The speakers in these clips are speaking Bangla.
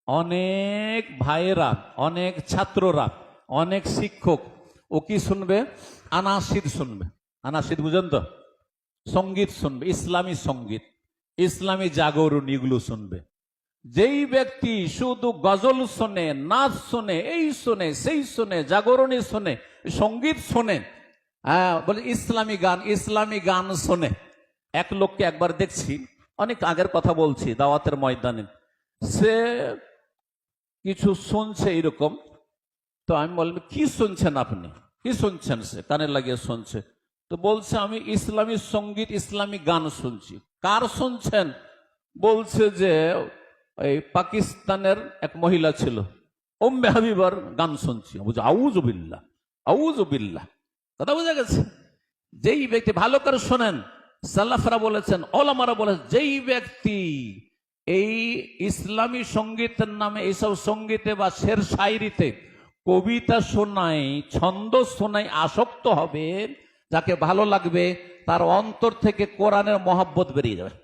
অনেক ভাইয়েরা, অনেক ছাত্ররা, অনেক শিক্ষক ও কি শুনবে? আনাসিদ শুনবে। আনাসিদ বুঝেন তো? সঙ্গীত শুনবে, ইসলামী সঙ্গীত, ইসলামী জাগরণ, এগুলো শুনবে। যেই ব্যক্তি শুধু গজল শোনে, নাচ শোনে, এই শোনে, সেই শোনে, জাগরণী শোনে, সঙ্গীত শোনে, বলে ইসলামী গান, ইসলামী গান শোনে। এক লোককে একবার দেখছি, অনেক আগের কথা বলছি, দাওয়াতের ময়দানে, সে কিছু শুনছে এরকম। তো আমি বললাম, কি শুনছেন আপনি? কি শুনছেন? সে কানে লাগিয়ে শুনছে। তো বলছে, আমি ইসলামী সঙ্গীত, ইসলামী গান শুনছি। কার শুনছেন? বলছে যে এই পাকিস্তানের এক মহিলা ছিল, উম্মে হাবিবার গান শুনছি। বুঝো, আউযুবিল্লাহ, আউযুবিল্লাহ। কথা বোঝা গেছে? যেই ব্যক্তি, ভালো করে শোনেন, সালাফরা বলেছেন, ওলামারা বলেছেন, যেই ব্যক্তি এই ইসলামী সঙ্গীতের নামে এইসব সঙ্গীতে বা শের শায়রিতে, কবিতা শোনায়, ছন্দ শোনায় আসক্ত হবে, যাকে ভালো লাগবে, তার অন্তর থেকে কোরআনের মহব্বত বেরিয়ে যাবে।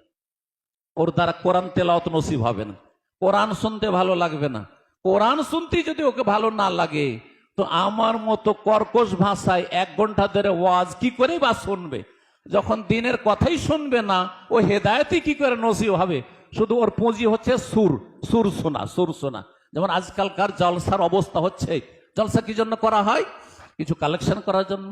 ওর দ্বারা কোরআন তেলাওয়াত নসিব হবে না, কোরআন শুনতে ভালো লাগবে না। কোরআন শুনতেই যদি ওকে ভালো না লাগে, তো আমার মতো কর্কশ ভাষায় 1 ঘন্টা ধরে ওয়াজ কি করে বা শুনবে? যখন দিনের কথাই শুনবে না, ও হেদায়েতই কি করে নসিব হবে? শুধু ওর পুঁজি হচ্ছে সুর, সুর শোনা, সুর শোনা। যেমন আজকালকার জলসার অবস্থা হচ্ছে, জলসা কি জন্য করা হয়? কিছু কালেকশন করার জন্য,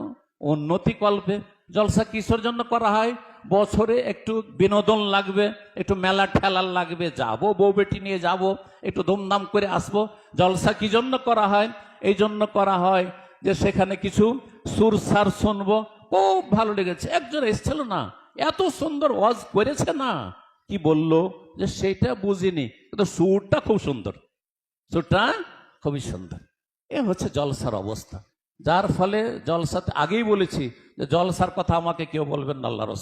উন্নতি কল্পে। জলসা কিসের জন্য করা হয়? বছরে একটু বিনোদন লাগবে, একটু মেলা ঠেলা লাগবে, যাবো, বউ বেটি নিয়ে যাব, একটু ধুমধাম করে আসবো। জলসা কি জন্য করা হয়? এই জন্য করা হয় যে সেখানে কিছু সুরসার শুনবো। খুব ভালো লেগেছে, একজন এসেছিল না, এত সুন্দর ওয়াজ করেছে না, কি বললো যে সেটা বুঝিনি, কিন্তু সুরটা খুব সুন্দর, সুরটা খুবই সুন্দর। এ হচ্ছে জলসার অবস্থা। যার ফলে জলসাতে, আগেই বলেছি যে জলসার কথা আমাকে কেউ বলবেন না, আল্লাহর রাসূল।